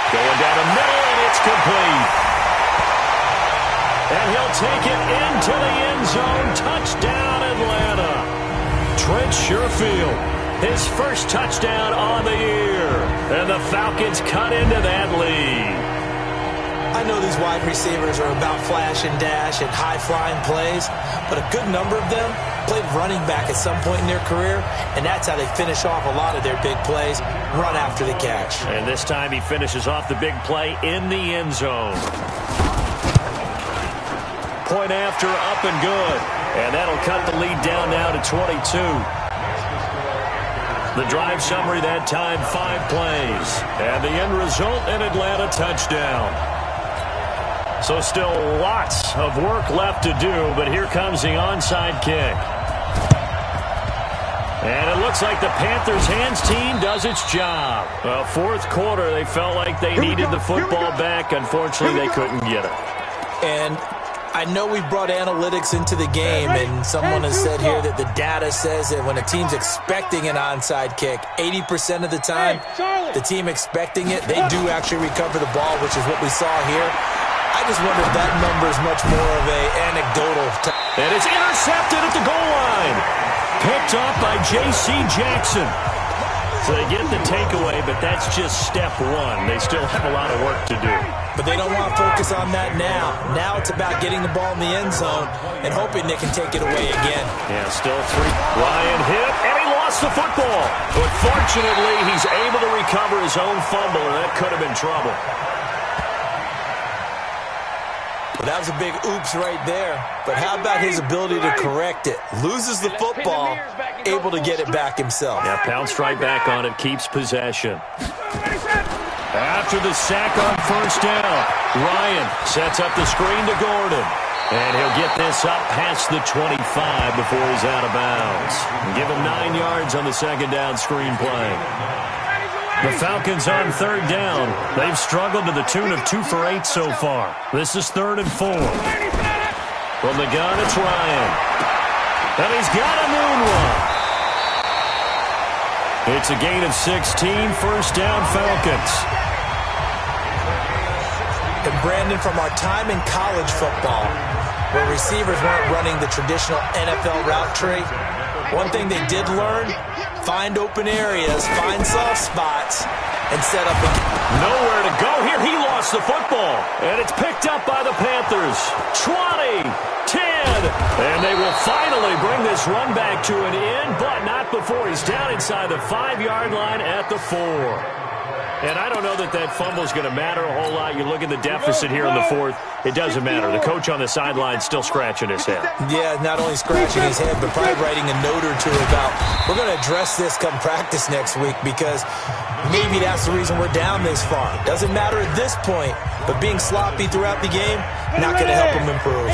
Going down the middle, and it's complete. And he'll take it into the end zone. Touchdown, Atlanta. Trent Sherfield, his first touchdown on the year. And the Falcons cut into that lead. I know these wide receivers are about flash and dash and high-flying plays, but a good number of them played running back at some point in their career, and that's how they finish off a lot of their big plays, run after the catch. And this time he finishes off the big play in the end zone. Point after, up and good. And that'll cut the lead down now to 22. The drive summary that time, 5 plays. And the end result, an Atlanta touchdown. So still lots of work left to do, but here comes the onside kick. And it looks like the Panthers' hands team does its job. Well, 4th quarter, they felt like they needed the football back. Unfortunately, they couldn't get it. And I know we brought analytics into the game, and someone has said here that the data says that when a team's expecting an onside kick, 80% of the time, the team expecting it, they do actually recover the ball, which is what we saw here. I just wonder if that number is much more of a anecdotal. And it's intercepted at the goal line. Picked up by J.C. Jackson. So they get the takeaway, but that's just step one. They still have a lot of work to do. But they don't want to focus on that now. Now it's about getting the ball in the end zone and hoping they can take it away again. Yeah, still 3. Ryan hit, and he lost the football. But fortunately, he's able to recover his own fumble, and that could have been trouble. Well, that was a big oops right there. But how about his ability to correct it? Loses the football, able to get it back himself. Yeah, pounced right back on it, keeps possession. After the sack on first down, Ryan sets up the screen to Gordon. And he'll get this up past the 25 before he's out of bounds. Give him 9 yards on the second down screen play. The Falcons on third down. They've struggled to the tune of 2 for 8 so far. This is 3rd and 4. From the gun, it's Ryan. And he's got a moonwalk. It's a gain of 16, first down Falcons. And Brandon, from our time in college football, where receivers weren't running the traditional NFL route tree, one thing they did learn, find open areas, find soft spots, and set up a... Nowhere to go here. He lost the football. And it's picked up by the Panthers. 20, 10. And they will finally bring this run back to an end, but not before he's down inside the 5-yard line at the 4. And I don't know that that fumble is going to matter a whole lot. You look at the deficit here in the 4th. It doesn't matter. The coach on the sideline still scratching his head. Yeah, not only scratching his head, but probably writing a note or two about, we're going to address this come practice next week because maybe that's the reason we're down this far. Doesn't matter at this point, but being sloppy throughout the game, not going to help him improve.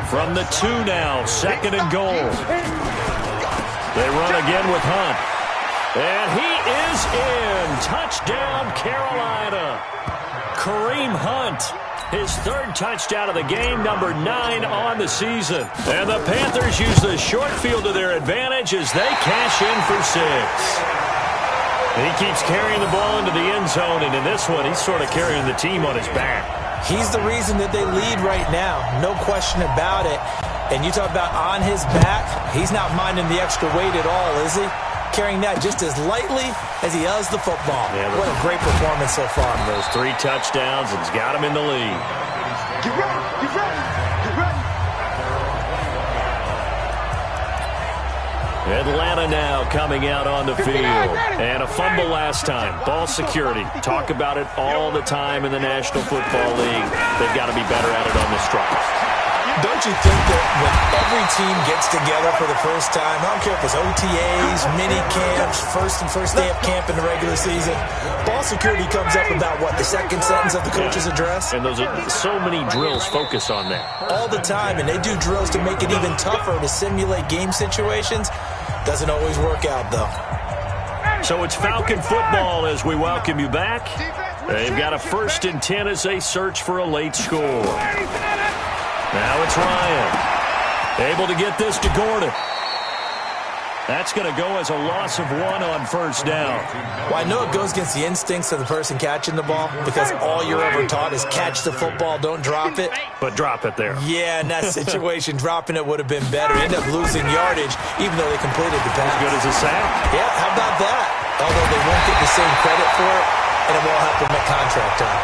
From the 2 now, 2nd and goal. They run again with Hunt. And he is in. Touchdown, Carolina. Kareem Hunt, his 3rd touchdown of the game, number 9 on the season. And the Panthers use the short field to their advantage as they cash in for 6. And he keeps carrying the ball into the end zone, and in this one, he's sort of carrying the team on his back. He's the reason that they lead right now, no question about it. And you talk about on his back, he's not minding the extra weight at all, is he? Carrying that just as lightly as he does the football. Yeah, what a great performance so far. Those 3 touchdowns, and he's got him in the lead. Get ready, get ready, get ready. Atlanta now coming out on the field. And a fumble last time. Ball security. Talk about it all the time in the National Football League. They've got to be better at it on this drive. Don't you think that when every team gets together for the first time, I don't care if it's OTAs, mini camps, first day of camp in the regular season, ball security comes up about what, the second sentence of the coach's address? And those are so many drills focus on that. All the time, and they do drills to make it even tougher to simulate game situations. Doesn't always work out, though. So it's Falcon football as we welcome you back. They've got a 1st and 10 as they search for a late score. Now it's Ryan. Able to get this to Gordon. That's going to go as a loss of 1 on first down. Well, I know it goes against the instincts of the person catching the ball because all you're ever taught is catch the football, don't drop it. But drop it there. Yeah, in that situation, dropping it would have been better. End up losing yardage, even though they completed the pass. As good as a sack. Yeah, how about that? Although they won't get the same credit for it, and it won't help them at contract time.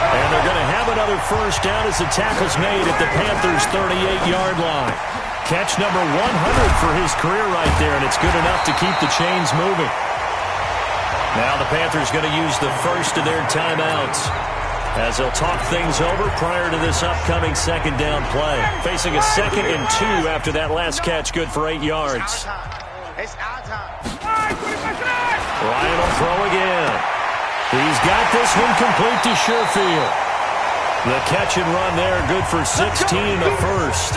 And they're going to have another first down as the tackle's made at the Panthers' 38-yard line. Catch number 100 for his career right there, and it's good enough to keep the chains moving. Now the Panthers going to use the first of their timeouts as they'll talk things over prior to this upcoming second down play. Facing a 2nd and 2 after that last catch, good for 8 yards. Ryan will throw again. He's got this one complete to Sherfield. The catch and run there, good for 16 in the first.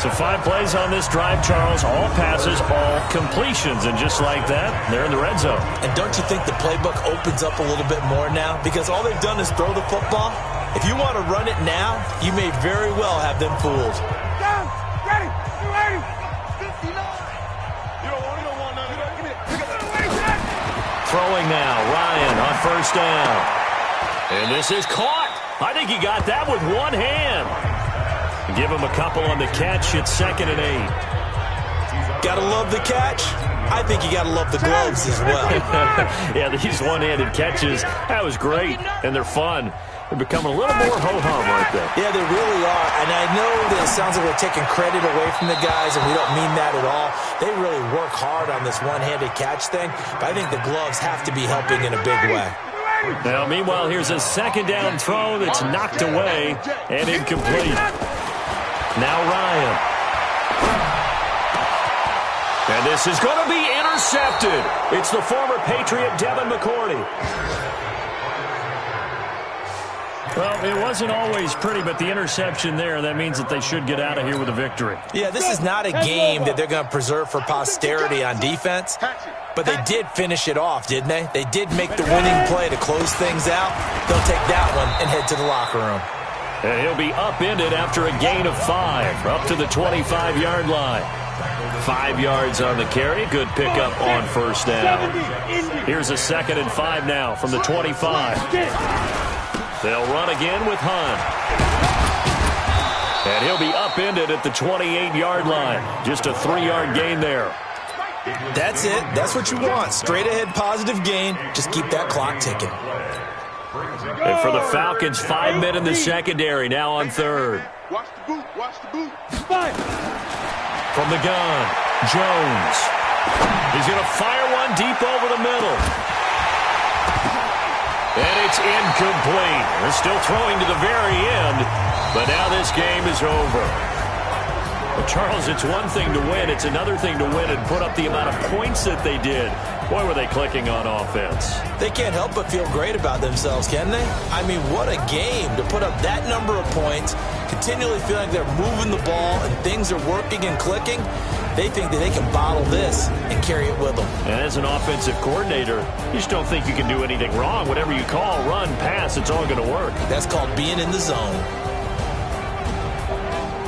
So 5 plays on this drive, Charles. All passes, all completions. And just like that, they're in the red zone. And don't you think the playbook opens up a little bit more now? Because all they've done is throw the football. If you want to run it now, you may very well have them fooled. Down, ready, you ready? 59. Throwing now, Ryan on first down. And this is caught. I think he got that with one hand. Give him a couple on the catch. It's 2nd and 8. Gotta love the catch. I think you got to love the gloves as well. Yeah, these one-handed catches, that was great, and they're fun. They're becoming a little more ho-hum, aren't they? Yeah, they really are. And I know that it sounds like we're taking credit away from the guys, and we don't mean that at all. They really work hard on this one-handed catch thing, but I think the gloves have to be helping in a big way. Now, meanwhile, here's a second down throw that's knocked away and incomplete. Now Ryan. And this is going to be intercepted. It's the former Patriot Devin McCourty. Well, it wasn't always pretty, but the interception there, that means that they should get out of here with a victory. Yeah, this is not a game that they're going to preserve for posterity on defense, but they did finish it off, didn't they? They did make the winning play to close things out. They'll take that one and head to the locker room. And he'll be upended after a gain of 5, up to the 25-yard line. 5 yards on the carry. Good pickup on first down. Here's a 2nd and 5 now from the 25. They'll run again with Hunt. And he'll be upended at the 28-yard line. Just a 3-yard gain there. That's it. That's what you want. Straight ahead positive gain. Just keep that clock ticking. And for the Falcons, 5 men in the secondary, now on 3rd. Watch the boot. Watch the boot. From the gun, Jones. He's going to fire one deep over the middle. And it's incomplete. They're still throwing to the very end, but now this game is over. Well, Charles, it's one thing to win. It's another thing to win and put up the amount of points that they did. Boy, were they clicking on offense. They can't help but feel great about themselves, can they? I mean, what a game to put up that number of points, continually feeling like they're moving the ball and things are working and clicking. They think that they can bottle this and carry it with them. And as an offensive coordinator, you just don't think you can do anything wrong. Whatever you call, run, pass, it's all going to work. That's called being in the zone.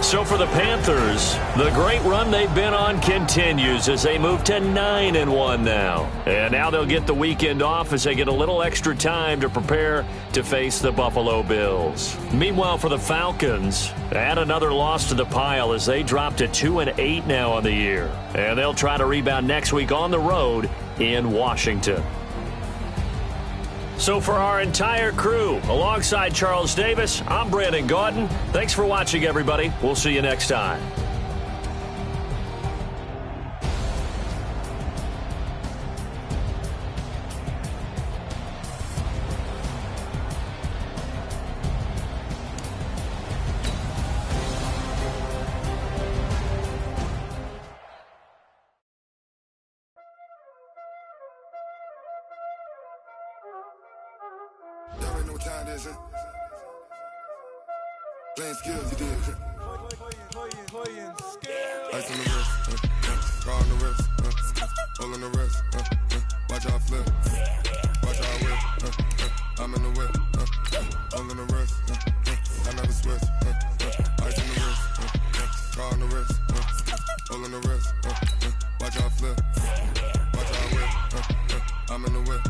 So for the Panthers, the great run they've been on continues as they move to 9-1 now. And now they'll get the weekend off as they get a little extra time to prepare to face the Buffalo Bills. Meanwhile, for the Falcons, add another loss to the pile as they drop to 2-8 now on the year. And they'll try to rebound next week on the road in Washington. So for our entire crew, alongside Charles Davis, I'm Brandon Gaudin. Thanks for watching, everybody. We'll see you next time. Playing skills, you did. Ice on the wrist, car on the wrist, hole on the wrist, watch how I flip, watch how I whip, I'm in the whip, hole on the wrist, I never switch, ice on the wrist, car on the wrist, hole on the wrist, watch how I flip, watch how I whip, I'm in the whip.